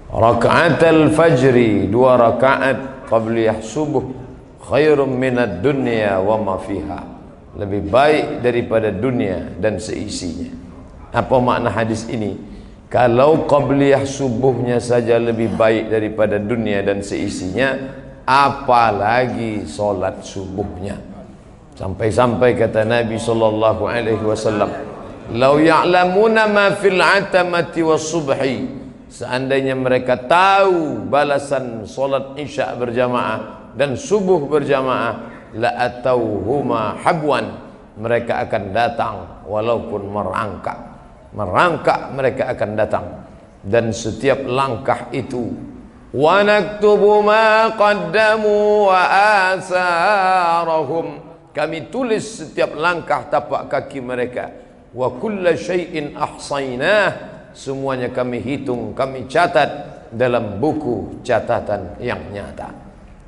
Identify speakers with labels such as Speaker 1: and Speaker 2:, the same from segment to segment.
Speaker 1: Raka'atul fajri, 2 rakaat qabliyah subuh, khairum minad dunya wa ma fiha, lebih baik daripada dunia dan seisinya. Apa makna hadis ini? Kalau qabliyah subuhnya saja lebih baik daripada dunia dan seisinya, apalagi solat subuhnya. Sampai-sampai kata Nabi sallallahu alaihi wasallam, "Lau ya'lamuna ma fil 'atamati was subhi," seandainya mereka tahu balasan solat isya berjamaah dan subuh berjamaah, la atauhuma habwan, mereka akan datang walaupun merangkak mereka akan datang. Dan setiap langkah itu, wa naktubu ma qaddamu wa asarahum, kami tulis setiap langkah tapak kaki mereka. Wa kulla syai'in ahsaynah, semuanya kami hitung, kami catat dalam buku catatan yang nyata.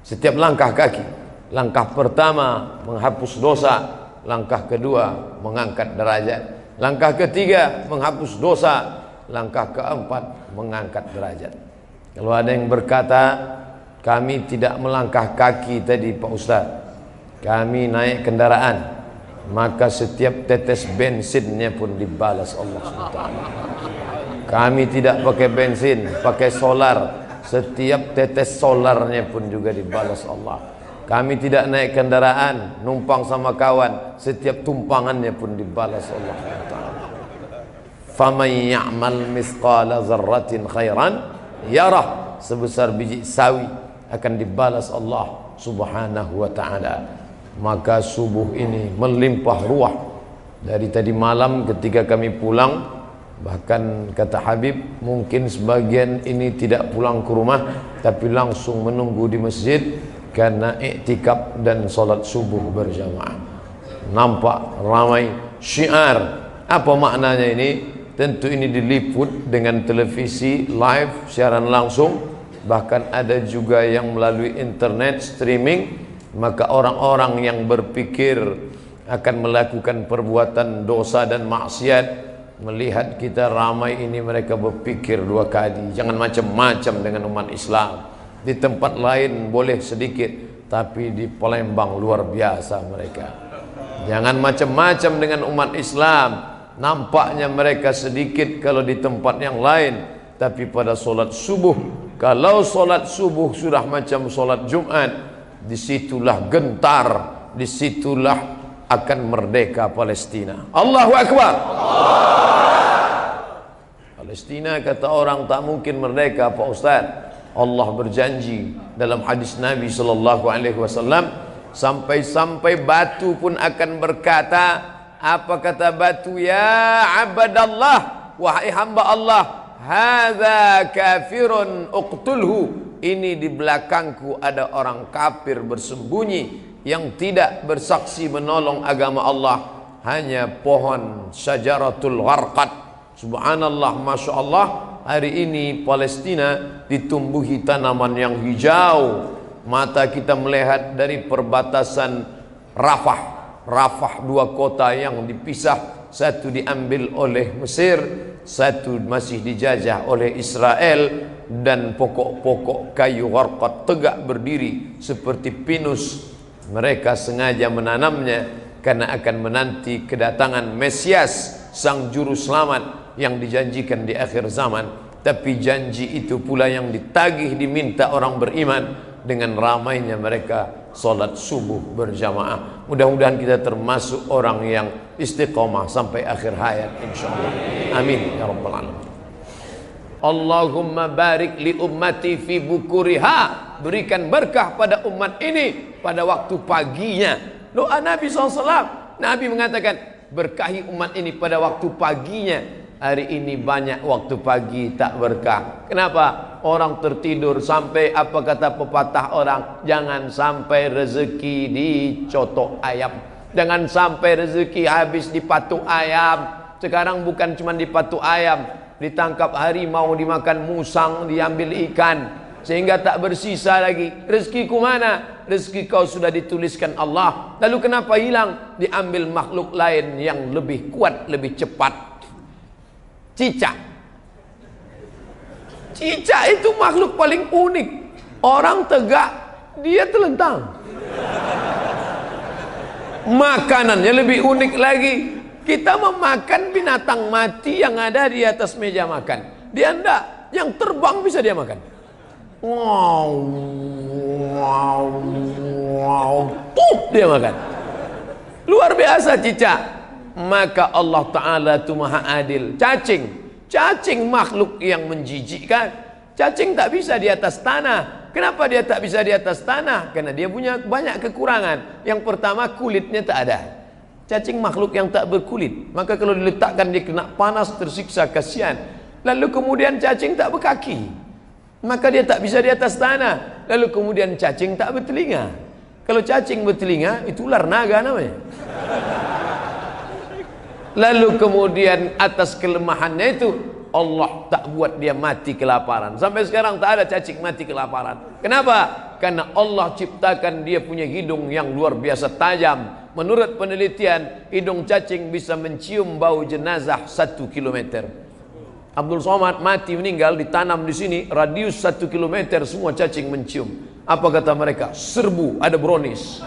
Speaker 1: Setiap langkah kaki, langkah pertama menghapus dosa, langkah kedua mengangkat derajat, langkah ketiga menghapus dosa, langkah keempat mengangkat derajat. Kalau ada yang berkata, kami tidak melangkah kaki tadi Pak Ustaz, kami naik kendaraan, maka setiap tetes bensinnya pun dibalas Allah SWT. Kami tidak pakai bensin, pakai solar, setiap tetes solarnya pun juga dibalas Allah. Kami tidak naik kendaraan, numpang sama kawan, setiap tumpangannya pun dibalas Allah SWT. Faman ya'mal misqala zarratin khairan yarah, sebesar biji sawi akan dibalas Allah Subhanahu wa ta'ala. Maka subuh ini melimpah ruah. Dari tadi malam ketika kami pulang, bahkan kata Habib, mungkin sebagian ini tidak pulang ke rumah, tapi langsung menunggu di masjid karena iktikaf dan solat subuh berjamaah. Nampak ramai syiar. Apa maknanya ini? Tentu ini diliput dengan televisi live, siaran langsung. Bahkan ada juga yang melalui internet streaming. Maka orang-orang yang berpikir akan melakukan perbuatan dosa dan maksiat, melihat kita ramai ini, mereka berpikir 2 kali. Jangan macam-macam dengan umat Islam. Di tempat lain boleh sedikit, tapi di Palembang luar biasa mereka. Jangan macam-macam dengan umat Islam. Nampaknya mereka sedikit kalau di tempat yang lain, tapi pada solat subuh, kalau solat subuh sudah macam solat Jumat, disitulah gentar, disitulah akan merdeka Palestina. Allahu Akbar. Palestina kata orang tak mungkin merdeka Pak Ustaz. Allah berjanji dalam hadis Nabi sallallahu alaihi wasallam, sampai-sampai batu pun akan berkata, apa kata batu? Ya abadallah, wahai hamba Allah, hadza kafirun uqtulhu, ini di belakangku ada orang kafir bersembunyi yang tidak bersaksi menolong agama Allah, hanya pohon syajaratul gharqad. Subhanallah, masya Allah, hari ini Palestina ditumbuhi tanaman yang hijau. Mata kita melihat dari perbatasan Rafah, 2 kota yang dipisah, satu diambil oleh Mesir, satu masih dijajah oleh Israel, dan pokok-pokok kayu gharqad tegak berdiri seperti pinus. Mereka sengaja menanamnya karena akan menanti kedatangan Mesias, sang juru selamat yang dijanjikan di akhir zaman. Tapi janji itu pula yang ditagih, diminta orang beriman dengan ramainya mereka solat subuh berjamaah. Mudah-mudahan kita termasuk orang yang istiqomah sampai akhir hayat insyaallah. Amin ya rabbal alamin. Allahumma barik li ummati fi bukuriha, berikan berkah pada umat ini pada waktu paginya. Doa Nabi SAW, Nabi mengatakan, berkahi umat ini pada waktu paginya. Hari ini banyak waktu pagi tak berkah. Kenapa? Orang tertidur. Sampai apa kata pepatah orang, jangan sampai rezeki dicotok ayam, jangan sampai rezeki habis di patuk ayam. Sekarang bukan cuma di patuk ayam, ditangkap harimau, dimakan musang, diambil ikan, sehingga tak bersisa lagi. Rezekiku mana? Rezeki kau sudah dituliskan Allah. Lalu kenapa hilang? Diambil makhluk lain yang lebih kuat, lebih cepat. Cicak. Cicak itu makhluk paling unik. Orang tegak, dia telentang. Makanannya lebih unik lagi. Kita memakan binatang mati yang ada di atas meja makan. Dia enggak, yang terbang bisa dia makan. Wow, wow, wow, dia makan. Luar biasa cicak. Maka Allah Ta'ala itu maha adil. Cacing makhluk yang menjijikkan. Cacing tak bisa di atas tanah. Kenapa dia tak bisa di atas tanah? Karena dia punya banyak kekurangan. Yang pertama, kulitnya tak ada. Cacing makhluk yang tak berkulit. Maka kalau diletakkan dia kena panas, tersiksa, kasihan. Lalu kemudian cacing tak berkaki. Maka dia tak bisa di atas tanah. Lalu kemudian cacing tak bertelinga. Kalau cacing bertelinga, itu ular naga namanya. Lalu kemudian atas kelemahannya itu, Allah tak buat dia mati kelaparan. Sampai sekarang tak ada cacing mati kelaparan. Kenapa? Karena Allah ciptakan dia punya hidung yang luar biasa tajam. Menurut penelitian, hidung cacing bisa mencium bau jenazah 1 kilometer. Abdul Somad mati meninggal, ditanam di sini, radius 1 kilometer semua cacing mencium. Apa kata mereka? Serbu, ada brownies.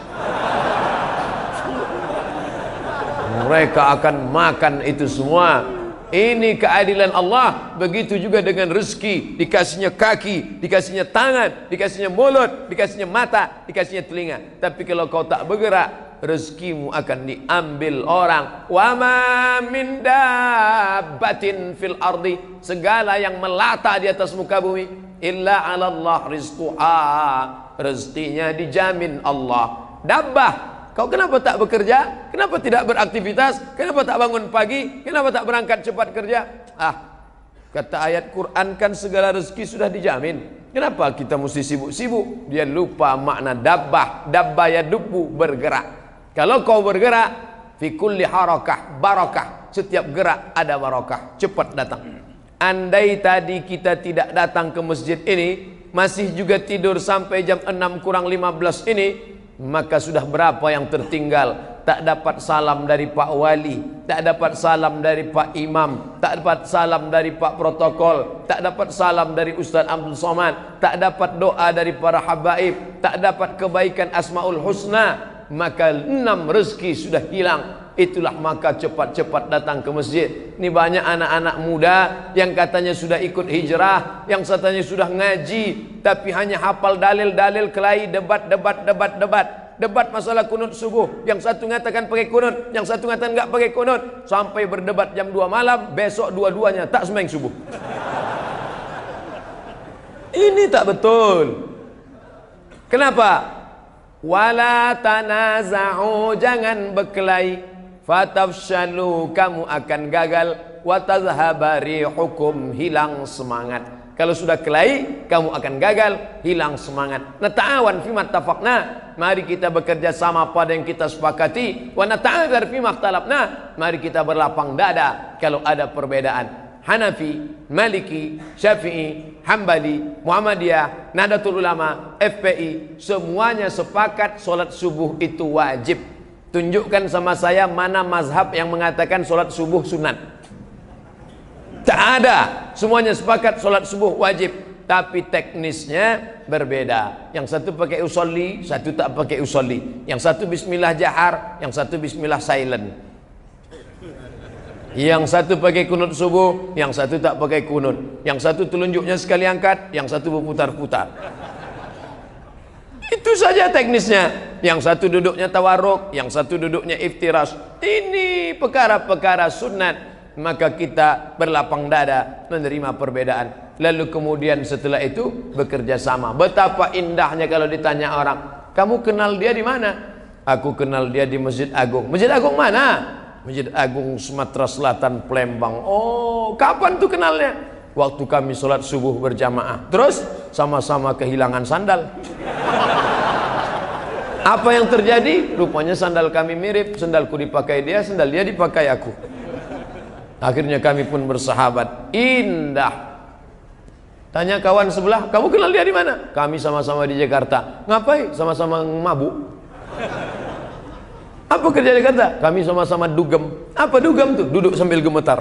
Speaker 1: Mereka akan makan itu semua. Ini keadilan Allah. Begitu juga dengan rezeki. Dikasihnya kaki, dikasihnya tangan, dikasihnya mulut, dikasihnya mata, dikasihnya telinga. Tapi kalau kau tak bergerak, rezekimu akan diambil orang. Wa ma min dabbatin fil ardi, segala yang melata di atas muka bumi, illa 'ala Allah rizquha, rezekinya dijamin Allah. Dabbah, kau kenapa tak bekerja? Kenapa tidak beraktivitas? Kenapa tak bangun pagi? Kenapa tak berangkat cepat kerja? Kata ayat Quran kan segala rezeki sudah dijamin. Kenapa kita mesti sibuk-sibuk? Dia lupa makna dabbah. Dabbah ya dubbu, bergerak. Kalau kau bergerak, fi kulli harakah barakah. Setiap gerak ada barakah, cepat datang. Andai tadi kita tidak datang ke masjid ini, masih juga tidur sampai jam 6 kurang 15 ini, maka sudah berapa yang tertinggal. Tak dapat salam dari Pak Wali, tak dapat salam dari Pak Imam, tak dapat salam dari Pak Protokol, tak dapat salam dari Ustaz Abdul Somad, tak dapat doa dari para habaib, tak dapat kebaikan Asmaul Husna. Maka 6 rezeki sudah hilang. Itulah maka cepat-cepat datang ke masjid. Ini banyak anak-anak muda yang katanya sudah ikut hijrah, yang katanya sudah ngaji, tapi hanya hafal dalil-dalil, kelahi, debat masalah kunut subuh. Yang satu mengatakan pakai kunut, yang satu mengatakan enggak pakai kunut, sampai berdebat jam 2 malam. Besok dua-duanya tak sembahyang subuh. Ini tak betul. Kenapa? Wala tanaza'u, jangan berkelahi, fatafshalu, kamu akan gagal, wa tadhhaba rihukum, hilang semangat. Kalau sudah kelahi, kamu akan gagal, hilang semangat. Nata'awan fima tafaqna, mari kita bekerja sama pada yang kita sepakati. Wa nata'adzar fima ikhtalafna, mari kita berlapang dada kalau ada perbedaan. Hanafi, Maliki, Syafi'i, Hambali, Muhammadiyah, Nahdlatul Ulama, FPI, semuanya sepakat solat subuh itu wajib. Tunjukkan sama saya mana mazhab yang mengatakan solat subuh sunat. Tak ada. Semuanya sepakat solat subuh wajib. Tapi teknisnya berbeda. Yang satu pakai usolli, satu tak pakai usolli. Yang satu bismillah jahar, yang satu bismillah silent. Yang satu pakai kunut subuh, yang satu tak pakai kunut. Yang satu telunjuknya sekali angkat, yang satu berputar-putar. Itu saja teknisnya. Yang satu duduknya tawarruk, yang satu duduknya iftiras. Ini perkara-perkara sunat. Maka kita berlapang dada menerima perbedaan. Lalu kemudian setelah itu bekerja sama. Betapa indahnya kalau ditanya orang, kamu kenal dia di mana? Aku kenal dia di Masjid Agung. Masjid Agung mana? Masjid Agung Sumatera Selatan, Palembang. Oh, kapan tuh kenalnya? Waktu kami sholat subuh berjamaah. Terus sama-sama kehilangan sandal. Apa yang terjadi? Rupanya sandal kami mirip. Sandalku dipakai dia, sandal dia dipakai aku. Akhirnya kami pun bersahabat. Indah. Tanya kawan sebelah, kamu kenal dia di mana? Kami sama-sama di Jakarta. Ngapain? Sama-sama mabuk. Apa kerja di Jakarta? Kami sama-sama dugem. Apa dugem tuh? Duduk sambil gemetar.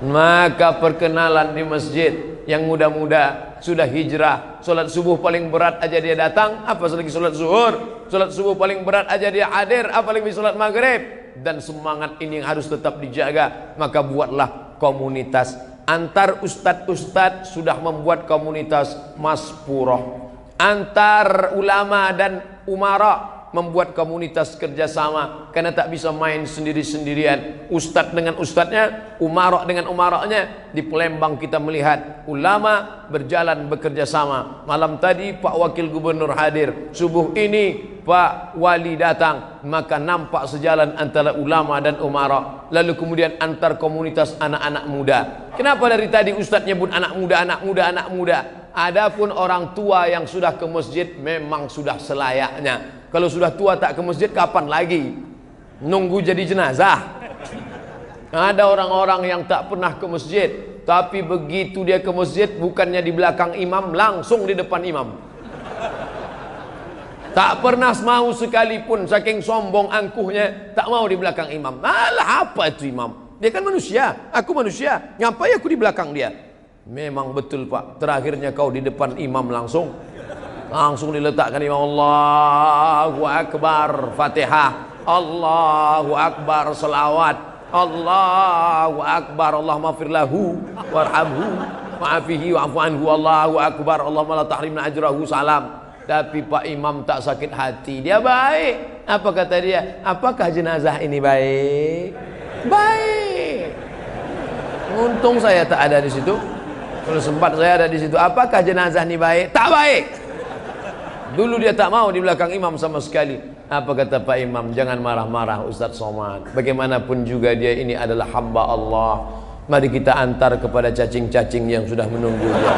Speaker 1: Maka perkenalan di masjid, yang muda-muda sudah hijrah, solat subuh paling berat aja dia datang, apa lagi solat zuhur, solat subuh paling berat aja dia hadir, apalagi solat maghrib. Dan semangat ini harus tetap dijaga. Maka buatlah komunitas. Antar ustadz-ustadz sudah membuat komunitas Maspurah. Antar ulama dan umara membuat komunitas kerjasama, karena tak bisa main sendiri-sendirian. Ustadz dengan ustadznya, umarok dengan umaroknya. Di Palembang kita melihat ulama berjalan bekerja sama. Malam tadi Pak Wakil Gubernur hadir, subuh ini Pak Wali datang, maka nampak sejalan antara ulama dan umarok. Lalu kemudian antar komunitas anak-anak muda. Kenapa dari tadi ustadz nyebut anak muda, anak muda, anak muda? Adapun orang tua yang sudah ke masjid memang sudah selayaknya. Kalau sudah tua tak ke masjid, kapan lagi? Nunggu jadi jenazah. Ada orang-orang yang tak pernah ke masjid, tapi begitu dia ke masjid, bukannya di belakang imam, langsung di depan imam. Tak pernah mau sekalipun, saking sombong angkuhnya, tak mau di belakang imam. Alah, apa itu imam? Dia kan manusia, aku manusia. Ngapain aku di belakang dia? Memang betul Pak, terakhirnya kau di depan imam langsung diletakkan imam. Allahu Akbar, Fatihah, Allahu Akbar, salawat, Allahu Akbar, Allahumma firlahu warhamhu wa'afihi wa'afu anhu, Allahu Akbar, Allahumma la tahrimna ajrahu, salam. Tapi Pak Imam tak sakit hati, dia baik. Apa kata dia? Apakah jenazah ini baik? Baik. Untung saya tak ada di situ. Kalau sempat saya ada di situ. Apakah jenazah ini baik? Tak baik. Dulu dia tak mau di belakang imam sama sekali. Apa kata Pak Imam? Jangan marah-marah Ustadz Somad. Bagaimanapun juga dia ini adalah hamba Allah. Mari kita antar kepada cacing-cacing yang sudah menunggu dia.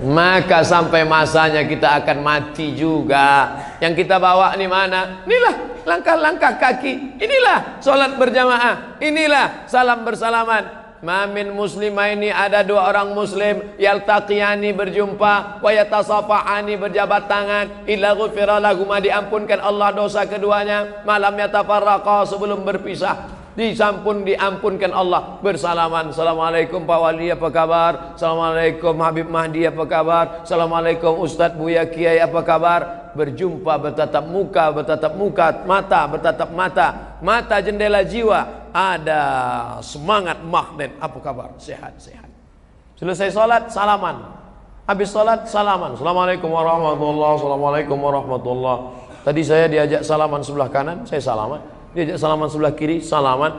Speaker 1: Maka sampai masanya kita akan mati juga. Yang kita bawa ini mana? Inilah langkah-langkah kaki. Inilah solat berjamaah. Inilah salam bersalaman. Mamin muslimah ini ada dua orang muslim yaltaqiyani berjumpa wa yatasafahani berjabat tangan illa ghufira lahuma diampunkan Allah dosa keduanya malam yatafarraqa sebelum berpisah diampunkan Allah bersalaman. Assalamualaikum Pak Wali, apa kabar? Assalamualaikum Habib Mahdi, apa kabar? Assalamualaikum Ustadz Buya Kiai, apa kabar? Berjumpa, bertatap muka, mata bertatap mata, mata jendela jiwa. Ada semangat magnet. Apa kabar? Sehat. Selesai sholat, salaman. Habis sholat, salaman. Assalamualaikum warahmatullahi. Assalamualaikum warahmatullahi. Tadi saya diajak salaman sebelah kanan, saya salaman. Diajak salaman sebelah kiri, salaman.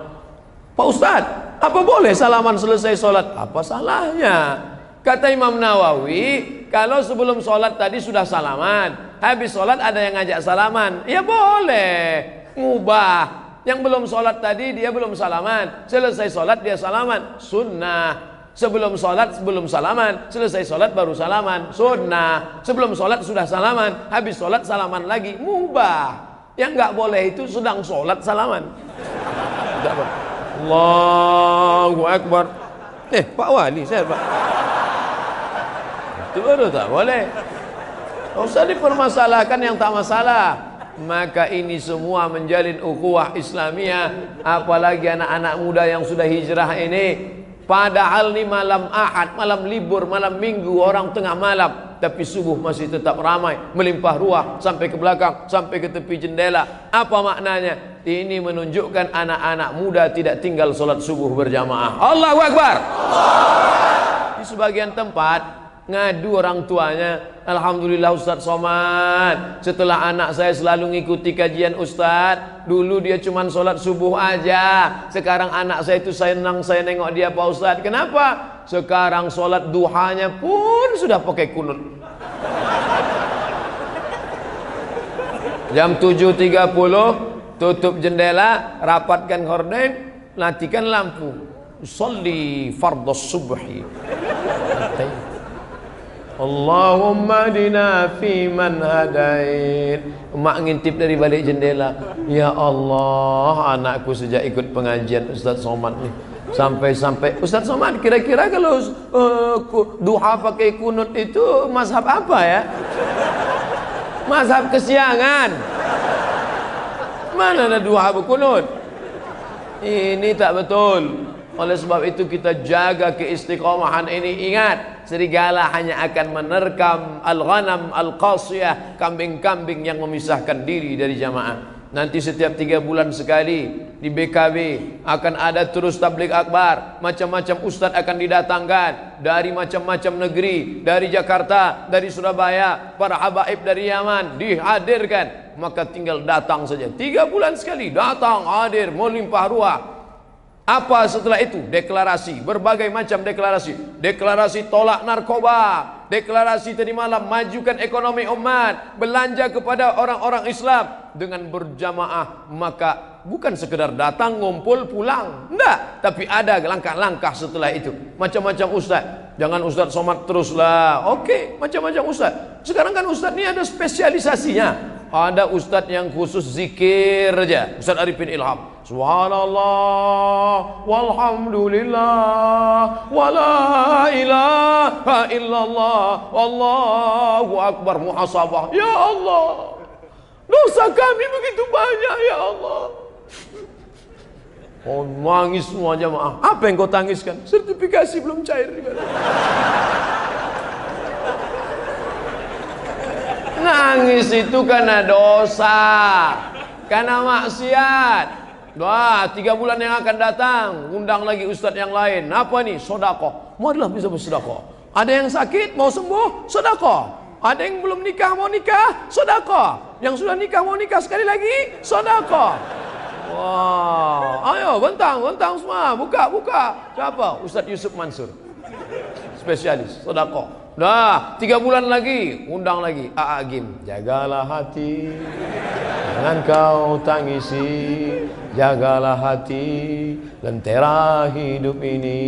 Speaker 1: Pak Ustadz, apa boleh salaman selesai sholat? Apa salahnya? Kata Imam Nawawi, kalau sebelum sholat tadi sudah salaman, habis sholat ada yang ngajak salaman, ya boleh, ngubah. Yang belum sholat tadi dia belum salaman, selesai sholat dia salaman, sunnah. Sebelum sholat belum salaman, selesai sholat baru salaman, sunnah. Sebelum sholat sudah salaman, habis sholat salaman lagi, mubah. Yang nggak boleh itu sedang sholat salaman. Allahu Akbar. Pak Wali, saya Pak. Itu baru tak boleh. Tak usah dipermasalahkan yang tak masalah. Maka ini semua menjalin ukhuwah Islamiyah. Apalagi anak-anak muda yang sudah hijrah ini. Padahal ini malam Ahad, malam libur, malam Minggu, orang tengah malam, tapi subuh masih tetap ramai, melimpah ruah sampai ke belakang, sampai ke tepi jendela. Apa maknanya? Ini menunjukkan anak-anak muda tidak tinggal sholat subuh berjamaah. Allahu Akbar. Di sebagian tempat ngadu orang tuanya, alhamdulillah Ustadz Somad, setelah anak saya selalu ngikuti kajian Ustadz. Dulu dia cuma sholat subuh aja, sekarang anak saya itu senang saya nengok dia Pak Ustadz. Kenapa? Sekarang sholat duhanya pun sudah pakai kunut. Jam 7.30 tutup jendela, rapatkan horden, matikan lampu, sholli fardhus subhi. Allahumma dina fi man hadain. Mak ngintip dari balik jendela, ya Allah, anakku sejak ikut pengajian Ustadz Somad nih, sampai Ustadz Somad, kira-kira kalau duha pakai kunut itu mazhab apa ya? Mazhab kesiangan. Mana ada duha berkunut? Ini tak betul. Oleh sebab itu kita jaga keistiqomahan ini. Ingat, serigala hanya akan menerkam al-ghanam al-qasiyah, kambing-kambing yang memisahkan diri dari jamaah. Nanti setiap 3 bulan sekali di BKB akan ada terus tabligh akbar. Macam-macam ustaz akan didatangkan dari macam-macam negeri, dari Jakarta, dari Surabaya, para habaib dari Yaman dihadirkan. Maka tinggal datang saja. 3 bulan sekali datang, hadir, melimpah ruah. Apa setelah itu? Deklarasi, berbagai macam deklarasi. Deklarasi tolak narkoba, deklarasi tadi malam majukan ekonomi umat, belanja kepada orang-orang Islam dengan berjamaah. Maka bukan sekedar datang, ngumpul, pulang, enggak, tapi ada langkah-langkah setelah itu. Macam-macam ustaz. Jangan ustaz somad teruslah. Oke, macam-macam ustaz. Sekarang kan ustaz ini ada spesialisasinya. Ada ustaz yang khusus zikir aja, Ustaz Arifin Ilham. Subhanallah walhamdulillah wala ilaha illallah wallahu akbar. Muhasabah, ya Allah, dosa kami begitu banyak ya Allah. Oh, nangis semua jamaah. Apa yang kau tangiskan? Sertifikasi belum cair. Nangis itu karena dosa, karena maksiat. Wah, 3 bulan yang akan datang, undang lagi ustadz yang lain. Apa nih? Sedekah. Marilah bisa bersedekah. Ada yang sakit mau sembuh, sedekah. Ada yang belum nikah mau nikah, sedekah. Yang sudah nikah mau nikah sekali lagi, sedekah. Wah, ayo bentang semua, buka. Siapa? Ustadz Yusuf Mansur, spesialis sedekah. Dah 3 bulan lagi undang lagi Agim. Jagalah hati, jangan kau tangisi. Jagalah hati, lentera hidup ini.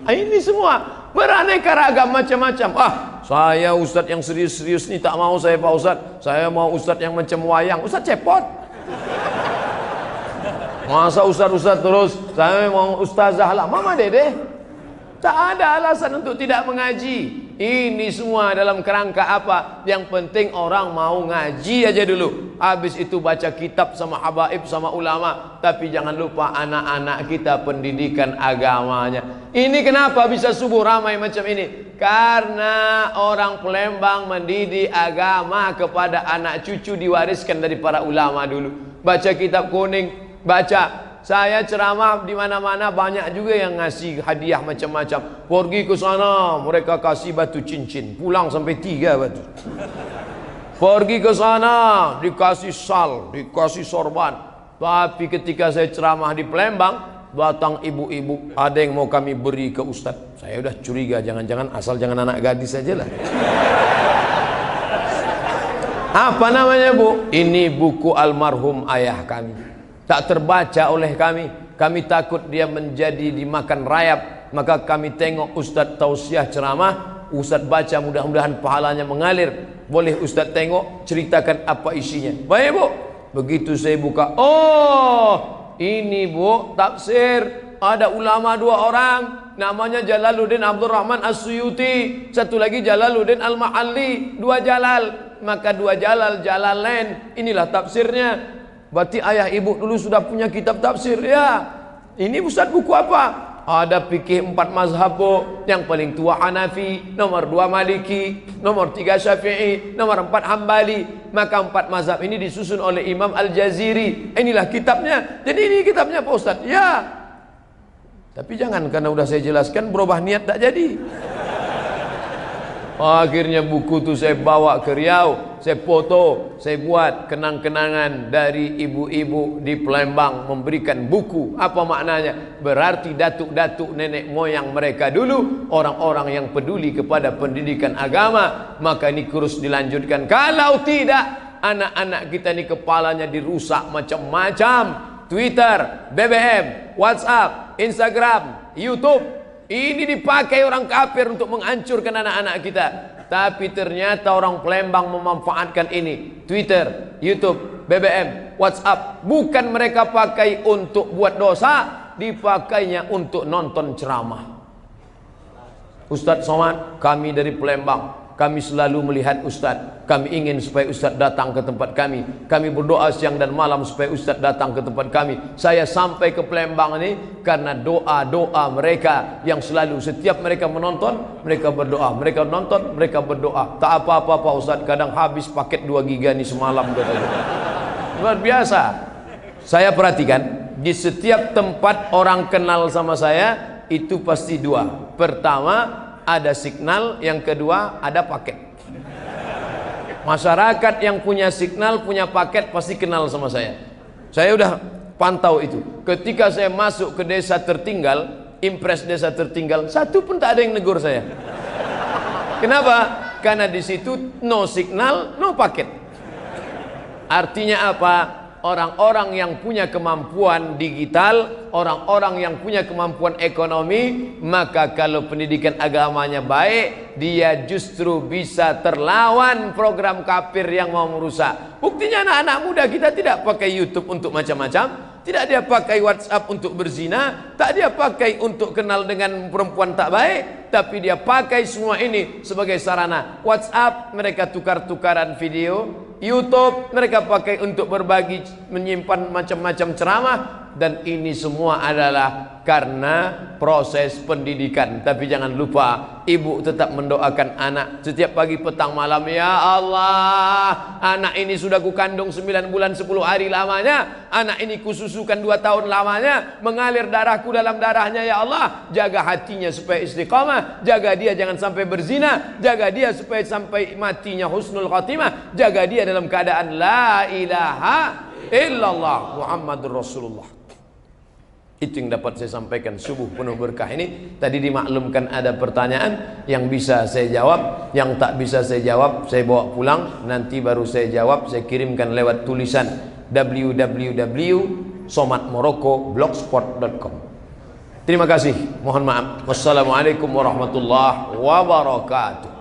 Speaker 1: Ini semua beraneka ragam macam-macam. Saya ustadz yang serius-serius nih tak mau saya Pak Ustadz. Saya mau ustadz yang macam wayang. Ustadz cepot. Masa ustadz terus? Saya mau ustazah lah. Mama Dede. Tak ada alasan untuk tidak mengaji. Ini semua dalam kerangka apa? Yang penting orang mau ngaji aja dulu. Habis itu baca kitab sama habaib sama ulama. Tapi jangan lupa anak-anak kita pendidikan agamanya. Ini kenapa bisa subuh ramai macam ini? Karena orang Palembang mendidik agama kepada anak cucu diwariskan dari para ulama dulu. Baca kitab kuning, baca. Saya ceramah di mana-mana banyak juga yang ngasih hadiah macam-macam. Pergi ke sana mereka kasih batu cincin, pulang sampai 3 batu. Pergi ke sana dikasih sal, dikasih sorban. Tapi ketika saya ceramah di Palembang, datang ibu-ibu, ada yang mau kami beri ke ustadz. Saya udah curiga, jangan-jangan asal jangan anak gadis saja lah. Apa namanya bu? Ini buku almarhum ayah kami. Tak terbaca oleh kami. Kami takut dia menjadi dimakan rayap. Maka kami tengok ustadz tausiah ceramah, ustadz baca, mudah-mudahan pahalanya mengalir. Boleh ustadz tengok, ceritakan apa isinya. Baik bu. Begitu saya buka, oh ini bu tafsir. Ada ulama 2 orang, namanya Jalaluddin Abdul Rahman As-Suyuti, satu lagi Jalaluddin Al-Mahalli. 2 Jalal, maka 2 Jalal, Jalalain. Inilah tafsirnya. Berarti ayah ibu dulu sudah punya kitab tafsir ya. Ini ustaz buku apa? Ada fikih 4 mazhab bu. Yang paling tua Hanafi, nomor 2 Maliki, nomor 3 Syafi'i, nomor 4 Hambali. Maka 4 mazhab ini disusun oleh Imam Al-Jaziri. Inilah kitabnya. Jadi ini kitabnya Pak Ustaz. Ya. Tapi jangan karena udah saya jelaskan berubah niat tak jadi. Akhirnya buku itu saya bawa ke Riau, saya foto, saya buat kenang-kenangan dari ibu-ibu di Palembang memberikan buku. Apa maknanya? Berarti datuk-datuk nenek moyang mereka dulu orang-orang yang peduli kepada pendidikan agama. Maka ini terus dilanjutkan. Kalau tidak, anak-anak kita ini kepalanya dirusak macam-macam. Twitter, BBM, WhatsApp, Instagram, YouTube. Ini dipakai orang kafir untuk menghancurkan anak-anak kita. Tapi ternyata orang Palembang memanfaatkan ini. Twitter, YouTube, BBM, WhatsApp. Bukan mereka pakai untuk buat dosa, dipakainya untuk nonton ceramah. Ustadz Somad, kami dari Palembang, kami selalu melihat Ustadz kami ingin supaya Ustaz datang ke tempat kami. Kami berdoa siang dan malam supaya Ustaz datang ke tempat kami. Saya sampai ke Palembang ini karena doa-doa mereka yang selalu setiap mereka menonton, mereka berdoa. Mereka nonton, mereka berdoa. Tak apa-apa Pak Ustaz, kadang habis paket 2 giga ni semalam katanya. Luar biasa. Saya perhatikan di setiap tempat orang kenal sama saya itu pasti dua. Pertama ada signal, yang kedua ada paket. Masyarakat yang punya signal, punya paket pasti kenal sama saya. Saya udah pantau itu. Ketika saya masuk ke desa tertinggal, impres desa tertinggal, satu pun tak ada yang negur saya. Kenapa? Karena di situ no signal, no paket. Artinya apa? Orang-orang yang punya kemampuan digital, orang-orang yang punya kemampuan ekonomi, maka kalau pendidikan agamanya baik, dia justru bisa terlawan program kafir yang mau merusak. Buktinya anak-anak muda kita tidak pakai YouTube untuk macam-macam, tidak dia pakai WhatsApp untuk berzina, tak dia pakai untuk kenal dengan perempuan tak baik, tapi dia pakai semua ini sebagai sarana. WhatsApp mereka tukar-tukaran video, YouTube mereka pakai untuk berbagi, menyimpan macam-macam ceramah, dan ini semua adalah karena proses pendidikan. Tapi jangan lupa, ibu tetap mendoakan anak setiap pagi, petang, malam. Ya Allah, anak ini sudah kukandung 9 bulan 10 hari lamanya, anak ini kususukan 2 tahun lamanya, mengalir darahku dalam darahnya. Ya Allah, jaga hatinya supaya istiqamah, jaga dia jangan sampai berzina, jaga dia supaya sampai matinya husnul khatimah, jaga dia dalam keadaan la ilaha illallah Muhammadur Rasulullah. Itu yang dapat saya sampaikan subuh penuh berkah ini. Tadi dimaklumkan ada pertanyaan yang bisa saya jawab, yang tak bisa saya jawab saya bawa pulang, nanti baru saya jawab. Saya kirimkan lewat tulisan www.somatmorocco.blogspot.com. Terima kasih, mohon maaf. Wassalamualaikum warahmatullahi wabarakatuh.